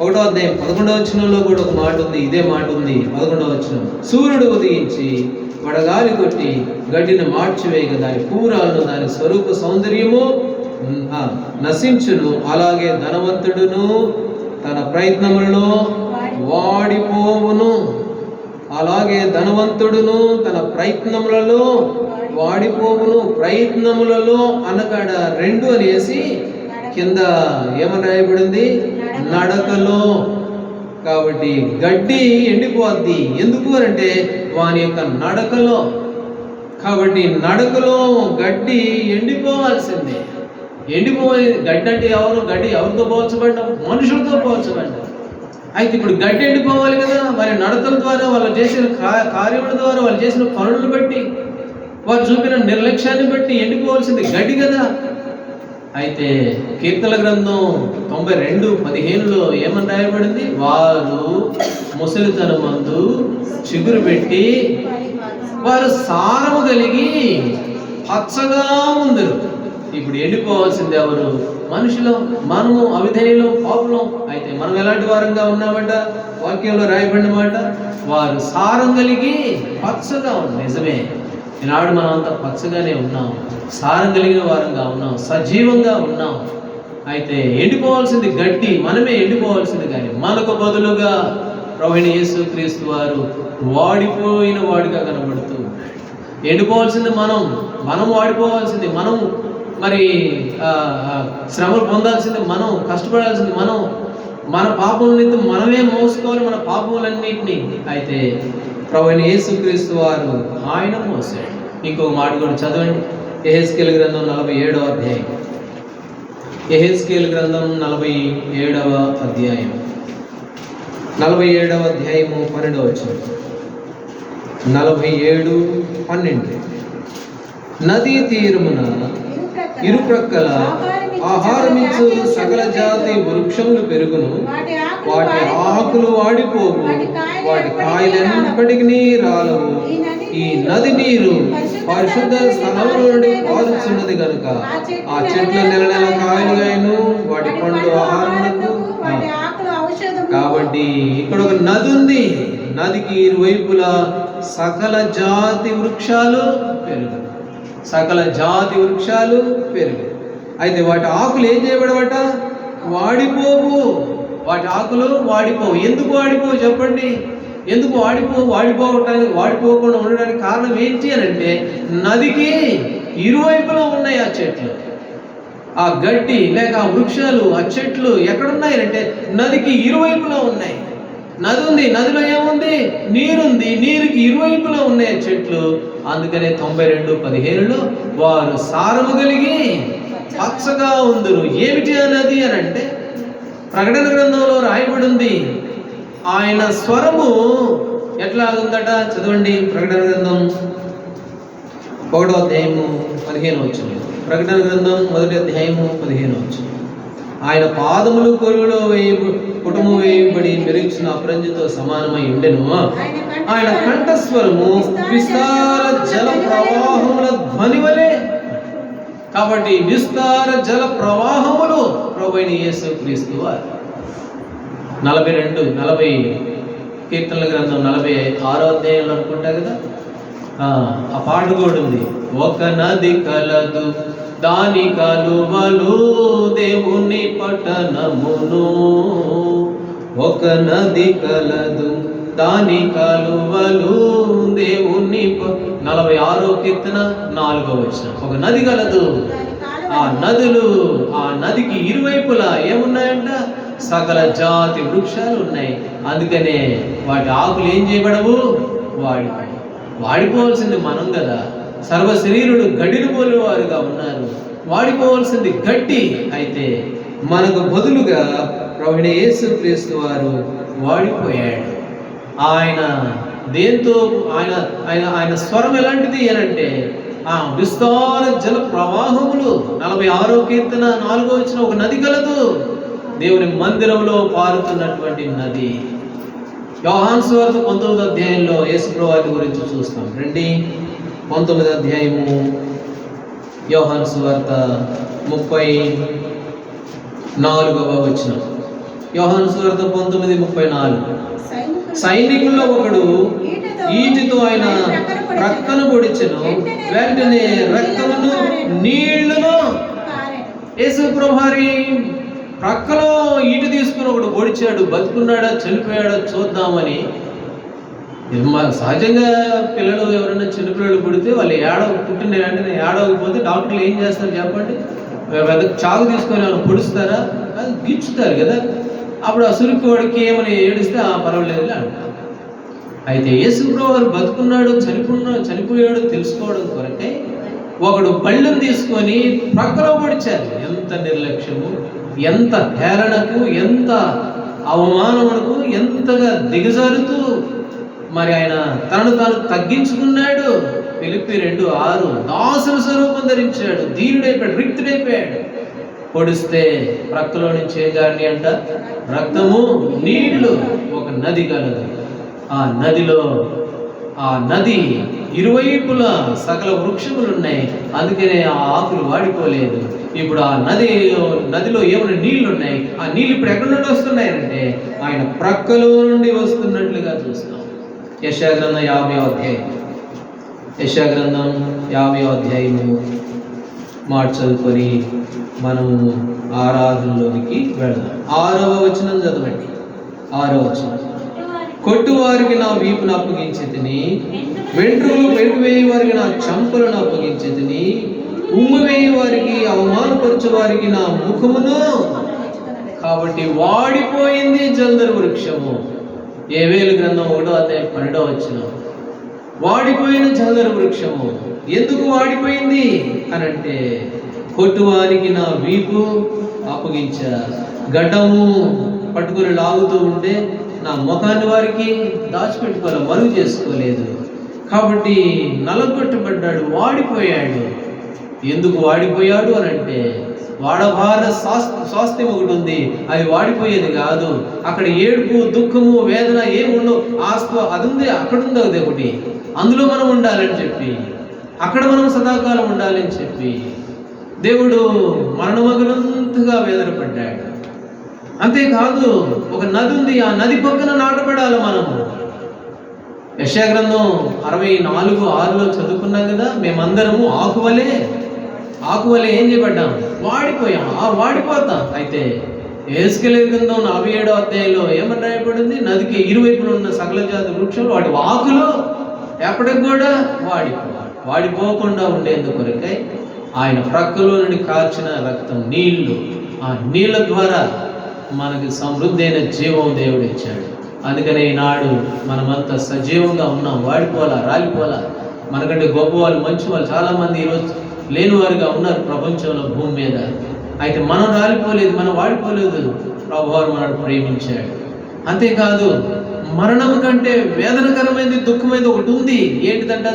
11వ వచనంలో కూడా ఒక మాట ఉంది. ఇదే మాట ఉంది 11వ వచనం, సూర్యుడు ఉదయించి వడగాలి కొట్టి గడ్డిని మార్చివేయక దాని పూరాలను దాని స్వరూప సౌందర్యము నశించును, అలాగే ధనవంతుడును తన ప్రయత్నములలో వాడిపోవును. ప్రయత్నములలో అనకాడ 2 అనేసి కింద ఏమని రాయబడింది? నడకలో. కాబట్టి గడ్డి ఎండిపోద్ది. ఎందుకు అంటే వాని యొక్క నడకలో. కాబట్టి నడకలో గడ్డి ఎండిపోవాల్సిందే. ఎండిపోయే గడ్డి అంటే గడ్డి ఎవరితో పోల్చబడ్డాం? మనుషులతో పోల్చబడ్డాం. అయితే ఇప్పుడు గడ్డి ఎండిపోవాలి కదా. వారి నడకల ద్వారా, వాళ్ళు చేసిన కార్యముల ద్వారా, వాళ్ళు చేసిన పనులను బట్టి, వారు చూపిన నిర్లక్ష్యాన్ని బట్టి ఎండిపోవాల్సింది గడ్డి కదా. అయితే కీర్తన గ్రంథం 92:15లో ఏమని రాయబడింది? వారు ముసలితనమందు చిగురు పెట్టి వారు సారము కలిగి పచ్చగా ఉందరు. ఇప్పుడు ఎండిపోవాల్సింది ఎవరు? మనుషులు. మనము అవిధేయులం, పాపులం. అయితే మనం ఎలాంటి వారంగా ఉన్నామంట? వాక్యంలో రాయబడిన మాట, వారు సారం కలిగి పచ్చగా ఉంది. నిజమే, ఈనాడు మనం అంతా పచ్చగానే ఉన్నాం, సారం కలిగిన వారంగా ఉన్నాం, సజీవంగా ఉన్నాం. అయితే ఎండిపోవాల్సింది గడ్డి, మనమే ఎండిపోవాల్సింది. కానీ మనకు బదులుగా ప్రభువైన యేసుక్రీస్తు వారు వాడిపోయిన వాడిగా కనబడుతూ, ఎండిపోవాల్సింది మనం వాడిపోవాల్సింది మనం, మరి శ్రమలు పొందాల్సింది మనం, కష్టపడాల్సింది మనం, మన పాపములతో మనమే మోసుకోవాలి మన పాపములన్నింటినీ. అయితే ప్రభువైన యేసుక్రీస్తు వారు ఆయన మోసాడు. ఇంకొక మాట కూడా చదవండి. యెహెజ్కేలు గ్రంథం 47వ అధ్యాయం. యెహెజ్కేలు గ్రంథం 47వ అధ్యాయం 12వ వచనం. 47:12 నదీ తీరమున ఇరుప్రక్కల ఆహారమిచ్చు సకల జాతి వృక్షములు పెరుగును, వాటి ఆకులు వాడిపోవు, వాటి కాయలెన్నటికీ రాలవు. ఈ నది నీరు పరిశుద్ధ స్థలముల నుండి పారుచున్నది కనుక ఆ చెట్లు నెల కాయలుగాను, వాటి పండు ఆహారములకు. కాబట్టి ఇక్కడ ఒక నది ఉంది. నదికి ఇరువైపులా సకల జాతి వృక్షాలు పెరుగు. అయితే వాటి ఆకులు ఏం చేయబడవట? వాడిపోవు. వాటి ఆకులు వాడిపోవు. ఎందుకు వాడిపోవు చెప్పండి? ఎందుకు వాడిపోకుండా ఉండడానికి కారణం ఏంటి అని అంటే, నదికి ఇరువైపులా ఉన్నాయి ఆ చెట్లు, ఆ గడ్డి లేక ఆ వృక్షాలు, ఆ చెట్లు ఎక్కడున్నాయి అంటే నదికి ఇరువైపులా ఉన్నాయి. నది ఉంది, నదిలో ఏముంది? నీరుంది, నీరుకి ఇరువైపులా ఉన్నాయి చెట్లు. అందుకనే 92:15లో వారు సారము కలిగి పచ్చగా ఉందరు. ఏమిటి ఆ నది అని అంటే, ప్రకటన గ్రంథంలో రాయబడింది, ఆయన స్వరము ఎట్లా ఉందట? చదవండి. ప్రకటన గ్రంథం 1వ అధ్యాయము 15వ వచనం. ప్రకటన గ్రంథం 1వ అధ్యాయము 15వ వచనం. ఆయన పాదములు కొలువులో కుటుంబం వేయబడి మెరుగుచిన అపరంజితో సమానమై ఉండెను. ఆయన కంఠస్వరము విస్తార జల ప్రవాహముల ధ్వని వలె. కాబట్టి విస్తార జల ప్రవాహములు ప్రభువైన యేసుక్రీస్తు వారు. 40 కీర్తనల గ్రంథం 46వ అధ్యాయంలో అనుకుంటా కదా, ఆ పాట కూడా ఉంది. ఒక నది కలదు దాని కలువలు దేవుని పట్టణమును, ఒక నది కలదు దాని కలువలు దేవుని 46వ కీర్తన 4వ వచనం. ఒక నది కలదు, ఆ నదులు, ఆ నదికి ఇరువైపులా ఏమున్నాయంట? సకల జాతి వృక్షాలు ఉన్నాయి. అందుకనే వాటి ఆకులు ఏం చేయబడవు? వాడిపోవాల్సింది మనం కదా. సర్వ శరీరుడు గడ్డిని పోలే వారుగా ఉన్నారు. వాడిపోవాల్సింది గడ్డి. అయితే మనకు బదులుగా ప్రభువైన యేసుక్రీస్తు వారు వాడిపోయాడు. ఆయన దేంతో ఆయన స్వరం ఎలాంటిది అనంటే విస్తార జల ప్రవాహములు. 46వ కీర్తన 4వ వచనం, ఒక నది కలదు దేవుని మందిరంలో పారుతున్నటువంటి నది. యోహాను సువార్త 19వ అధ్యాయంలో యేసుప్రభువు వారి గురించి చూస్తాం. రండి, 19వ అధ్యాయము యోహాను సువార్త 34వ వచనం. యోహాను సువార్త 19:34. సైనికుల్లో ఒకడు ఈటితో ఆయన ప్రక్కన పొడిచెను, వెంటనే రక్తమును నీళ్లను. యేసుప్రభువు వారి ప్రక్కలో ఈటు తీసుకుని ఒకడు పొడిచాడు. బతుకున్నాడా చనిపోయాడా చూద్దామని. సహజంగా పిల్లలు ఎవరైనా చిన్నపిల్లలు పుడితే వాళ్ళు పుట్టిన వెంటనే ఏడవకపోతే డాక్టర్లు ఏం చేస్తారు చెప్పండి? పెద్ద చాకు తీసుకొని వాళ్ళు పొడుస్తారా? అది గిచ్చుతారు కదా. అప్పుడు ఆ సురుకు వాడికి ఏమని ఏడిస్తే పర్వాలేదు అంటారు. అయితే యేసుప్రభువు వారు బతుకున్నాడు చనిపోయాడు తెలుసుకోవడం కొరకే ఒకడు బళ్ళను తీసుకొని ప్రక్కలో పొడిచారు. ఎంత నిర్లక్ష్యము, ఎంత హేళనకు, ఎంత అవమానమునకు, ఎంతగా దిగజారుతూ మరి ఆయన తనను తాను తగ్గించుకున్నాడు. ఫిలిప్పీ 2:6, దాసుని స్వరూపం ధరించాడు, దీనుడైపోయాడు, రిక్తుడైపోయాడు. పొడిస్తే ప్రక్కలో నుంచి ఏం గారిని అంట? రక్తము నీళ్లు. ఒక నది కలదు. ఆ నది ఇరువైపులా సకల వృక్షములు ఉన్నాయి. అందుకనే ఆ ఆకులు వాడిపోలేదు. ఇప్పుడు ఆ నదిలో ఏమైనా నీళ్లు ఉన్నాయి. ఆ నీళ్ళు ఇప్పుడు ఎక్కడి నుండి వస్తున్నాయంటే ఆయన ప్రక్కలో నుండి వస్తున్నట్లుగా చూస్తాం. యెషయాగ్రంథం 50వ అధ్యాయం, యెషయాగ్రంథం 50వ అధ్యాయము మాట చదువుకొని మనము ఆరాధనలోనికి వెళదాం. 6వ వచనం చదవండి. 6వ వచనం. కొట్టువారికి నా వీపును అప్పగించితిని, వెంట్రుకలు పెరిగివేయి వారికి నా చంపలను అప్పగించితిని, ఉమ్ము వేయి వారికి, అవమానపరచు వారికి నా ముఖమును. కాబట్టి వాడిపోయింది జల్దరు వృక్షము. యోవేలు గ్రంథం 1వ అధ్యాయం 12వ వచనం. వాడిపోయిన జల్దరు వృక్షము. ఎందుకు వాడిపోయింది అనంటే కొట్టువారికి నా వీపు అప్పగించా, గడ్డము పట్టుకొని లాగుతూ ఉంటే నా ముఖాన్ని వారికి దాచిపెట్టుకోవాలి, మరుగు చేసుకోలేదు. కాబట్టి నలగొట్టబడ్డాడు, వాడిపోయాడు. ఎందుకు వాడిపోయాడు అనంటే వాడభార స్వాస్థ్యం ఒకటి ఉంది, అది వాడిపోయేది కాదు. అక్కడ ఏడుపు, దుఃఖము, వేదన ఏముండవు. అది ఉంది, అక్కడ ఉంది అది ఒకటి. అందులో మనం ఉండాలని చెప్పి, అక్కడ మనం సదాకాలం ఉండాలని చెప్పి దేవుడు మరణమగనంతగా వేదనపడ్డాడు. అంతేకాదు, ఒక నది ఉంది, ఆ నది పక్కన నాటపడాలి మనము. యెషయా గ్రంథం 64:6లో చదువుకున్నాం కదా, మేమందరము ఆకువలే ఏం చేయబడ్డాం? వాడిపోయాం. వాడిపోతాం. అయితే యెహెజ్కేలు గ్రంథం 47వ అధ్యాయంలో ఏమని రాయబడింది? నదికి ఇరువైపులు ఉన్న సకల జాతి వృక్షాలు వాటి ఆకులు ఎప్పటికి కూడా వాడిపోకుండా ఉండేందుకొరకై ఆయన ప్రక్కలో నుండి కార్చిన రక్తం, నీళ్లు, ఆ నీళ్ళ ద్వారా మనకి సమృద్ధి అయిన జీవం దేవుడు ఇచ్చాడు. అందుకనే ఈనాడు మనమంతా సజీవంగా ఉన్నాం. వాడిపోలా, రాలిపోలా. మనకంటే గొప్పవాళ్ళు, మంచి వాళ్ళు చాలామంది ఈరోజు లేనివారుగా ఉన్నారు ప్రపంచంలో, భూమి మీద. అయితే మనం రాలిపోలేదు, మనం వాడిపోలేదు. ప్రభువారు మనల్ని ప్రేమించాడు. అంతేకాదు, మరణం కంటే వేదనకరమైనది, దుఃఖమైనది ఒకటి ఉంది. ఏంటిదంటే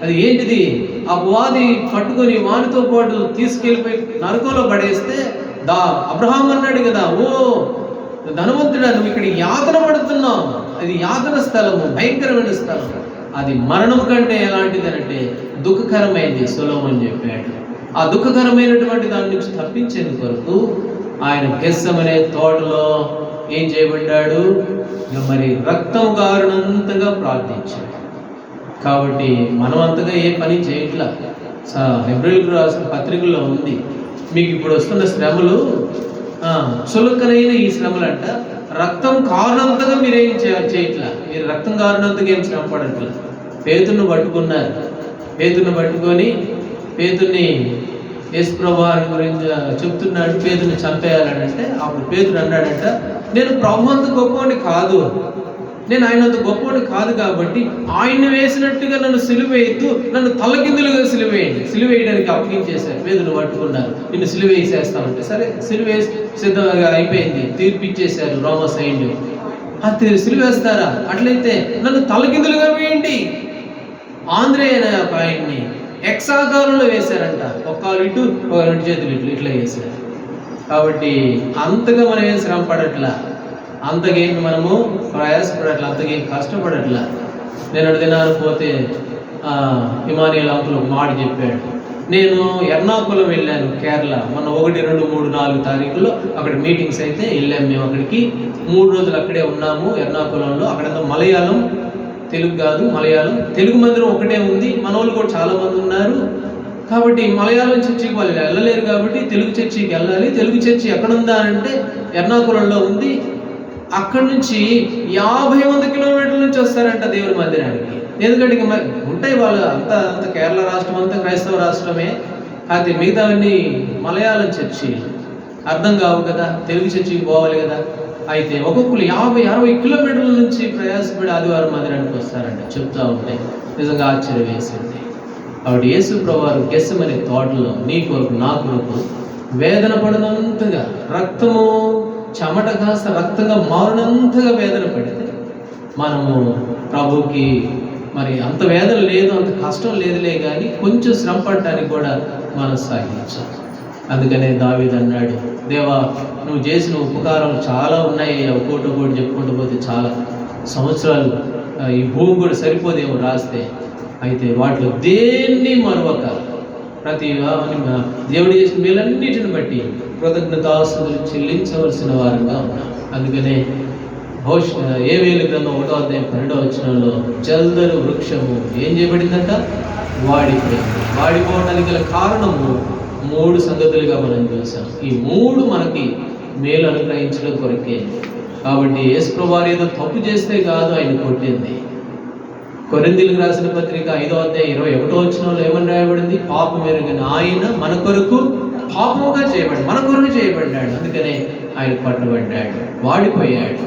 అది ఏంటిది? ఆ వాది పట్టుకొని వానితో పాటు తీసుకెళ్ళిపోయి నరకంలో పడేస్తే అబ్రహాం అన్నాడు కదా, ఓ ధనవంతుడా, నువ్వు ఇక్కడ యాతన పడుతున్నావు. అది యాతన స్థలము, భయంకరమైన స్థలం. అది మరణం కంటే ఎలాంటిది అంటే దుఃఖకరమైనది సొలొమోను చెప్పాడు. ఆ దుఃఖకరమైనటువంటి దాని నుంచి తప్పించేందుకు కొరకు ఆయన గెస్సెమనే తోటలో ఏం చేయబడ్డాడు? మరి రక్తం కారునంతగా ప్రార్థించాడు. కాబట్టి మనం అంతగా ఏ పని చేయట్లా. హెబ్రీయులకు రాసిన పత్రికల్లో ఉంది, మీకు ఇప్పుడు వస్తున్న శ్రమలు చులకనైన ఈ శ్రమలు అంట రక్తం కారణంతగా మీరేం చేయట్లా. మీరు రక్తం కారణంతగా ఏం శ్రమ పడట్లా. పేతురుని పట్టుకున్నారు, పేతురుని పట్టుకొని పేతుర్ని యేసుప్రభు గురించి చెప్తున్నాడు, పేతుర్ని చంపేయాలంటే అప్పుడు పేతురు అన్నాడంట, నేను ప్రభు అంత గొప్పవాడిని కాదు, నేను ఆయన అంత గొప్పవాడిని కాదు, కాబట్టి ఆయన్ని వేసినట్టుగా నన్ను సిలువేయద్దు, నన్ను తలకిందులుగా సిలువేయడానికి అప్పగించేశారు. పేతురుని పట్టుకున్నారు, నిన్ను సిలువేసేస్తామంటే సరే సిలువేసి సిద్ధంగా అయిపోయింది, తీర్పిచ్చేశారు రోమా సైన్యం. సిలువేస్తారా? అట్లయితే నన్ను తలకిందులుగా వేయండి. ఆంధ్రే అనే ఆయన్ని ఎక్సాకారంలో వేశారంట, ఒక కాలు ఇటు ఒక రెండు చేతులు ఇట్లా వేశారు. కాబట్టి అంతగా మనం ఏం శ్రమ పడట్లా, అంతగేమి మనము ప్రయాసపడట్లా, అంతగేం కష్టపడట్లా. నేను దినాలు పోతే ఇమానియల్ అంకుల్ ఒక మాట చెప్పాడు. నేను ఎర్నాకుళం వెళ్ళాను, కేరళ, మొన్న 1, 2, 3, 4 తారీఖుల్లో అక్కడ మీటింగ్స్ అయితే వెళ్ళాము. మేము అక్కడికి 3 రోజులు అక్కడే ఉన్నాము ఎర్నాకుళంలో. అక్కడంతా మలయాళం, తెలుగు కాదు, మలయాళం, తెలుగు మందిరం ఒకటే ఉంది, మన వాళ్ళు కూడా చాలామంది ఉన్నారు. కాబట్టి మలయాళం చర్చికి వాళ్ళు వెళ్ళలేరు కాబట్టి తెలుగు చర్చికి వెళ్ళాలి. తెలుగు చర్చి ఎక్కడుందా అంటే ఎర్నాకుళంలో ఉంది. అక్కడి నుంచి 50 కిలోమీటర్ల నుంచి వస్తారంట దేవుని మందిరానికి. ఎందుకంటే ఇక ఉంటాయి వాళ్ళు అంత కేరళ రాష్ట్రం అంతా క్రైస్తవ రాష్ట్రమే, అయితే మిగతావన్నీ మలయాళం చర్చి అర్థం కావు కదా, తెలుగు చర్చికి పోవాలి కదా. అయితే ఒక్కొక్కరు 50-60 కిలోమీటర్ల నుంచి ప్రయాసపడి ఆదివారం మందిరానికి వస్తారంట. చెప్తా ఉంటే నిజంగా ఆశ్చర్యం వేసింది. కాబట్టి యేసు ప్రభువారు గెత్సెమనే తోటలో నీ కొరకు నా కొరకు వేదన పడినంతగా, రక్తము చెమట కాస్త రక్తంగా మారినంతగా వేదన పడితే మనము ప్రభుకి మరి అంత వేదన లేదు, అంత కష్టం లేదులే, కానీ కొంచెం శ్రమ పడటానికి కూడా మనం సాగించాలి. అందుకనే దావీదు అన్నాడు, దేవా నువ్వు చేసిన ఉపకారాలు చాలా ఉన్నాయి, ఒక్కోటి చెప్పుకుంటూ పోతే చాలా సంవత్సరాలు ఈ భూమి కూడా సరిపోదేమో రాస్తే. అయితే వాటిలో దేన్ని మరొక ప్రతి దేవుడు చేసిన మేలన్నిటిని బట్టి కృతజ్ఞతాస్తుతులు చెల్లించవలసిన వారంగా ఉన్నాం. అందుకనే ఏవేలు గ్రంథం 1వ అధ్యాయం 12వ వచనంలో జల్దరు వృక్షము ఏం చేయబడిందంట? వాడిపోవడానికి గల కారణము 3 సంగతులుగా మనం చూసాం. ఈ 3 మనకి మేలు అనుగ్రహించడం కొరకే. కాబట్టి యేసు ప్రభువారు ఏదో తప్పు చేస్తే కాదు ఆయన కొట్టింది. కొరింథీయులకు రాసిన పత్రిక 5వ అధ్యాయం 21వ వచనంలో ఏమని రాయబడింది? పాపం ఎరుగని ఆయన మన కొరకు పాపముగా చేయబడి మన కొరకు చేయబడ్డాడు, అందుకనే ఆయన పట్టబడ్డాడు, వాడిపోయాడు.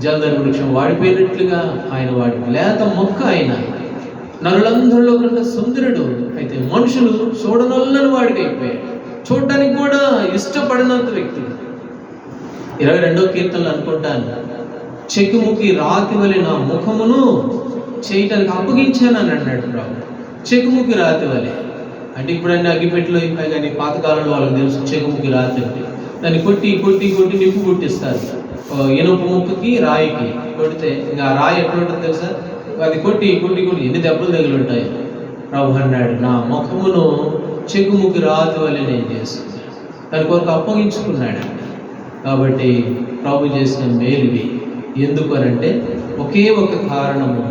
జల్దరు వృక్షం వాడిపోయినట్లుగా ఆయన లేత మొక్క ఆయన నరులందరిలో కన్నా సుందరుడు. అయితే మనుషులు చూడనల్లని వాడికి అయిపోయాడు, చూడటానికి కూడా ఇష్టపడినంత వ్యక్తి. 22వ కీర్తనలు అనుకుంటాను, చెకుముకి రాతి వలె నా ముఖమును చేయటానికి అప్పగించానని అన్నాడు ప్రభు. చెకుముకి రాతి వలె అంటే ఇప్పుడన్నీ అగ్గిపెట్టెలో అయిపోయి, కానీ పాతకాలంలో వాళ్ళకి తెలుసు చెకుముకి రాతి అంటే. దాన్ని కొట్టి నిప్పు పుట్టిస్తారు. ఇనుప ముక్కకి రాయికి కొడితే ఇంకా ఆ రాయి ఎట్లుంటుంది తెలుసా? అది కొట్టి ఎన్ని దెబ్బలు తగిలి ఉంటాయి. ప్రభు అన్నాడు, నా ముఖమును చెకుముకి రాతి వలె నేను చేస్తున్నాను, దాని కొరకు అప్పగించుకున్నాడంట. కాబట్టి ప్రభు చేసిన మేలువి ఎందుకు అనంటే ఒకే ఒక కారణము,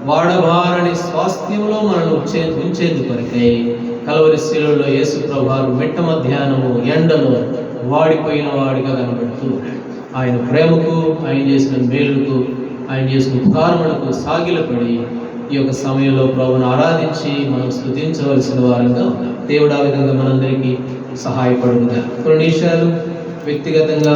వాడబారని స్వాస్థ్యంలో మనల్ని ఉంచేందుకొరకై కలవరి శిలువలో యేసు ప్రభువారు మిట్ట మధ్యాహ్నము ఎండలో వాడిపోయిన వాడిగా కనబడుతూ ఉన్నాడు. ఆయన ప్రేమకు, ఆయన చేసిన మేలుకు, ఆయన చేసిన ఉపకారములకు సాగిలపడి ఈ యొక్క సమయంలో ప్రభువును ఆరాధించి మనం స్తుతించవలసిన వారంగా ఉన్నాం. దేవుడు ఆ విధంగా మనందరికీ సహాయపడుగా. కొన్ని నిమిషాలు వ్యక్తిగతంగా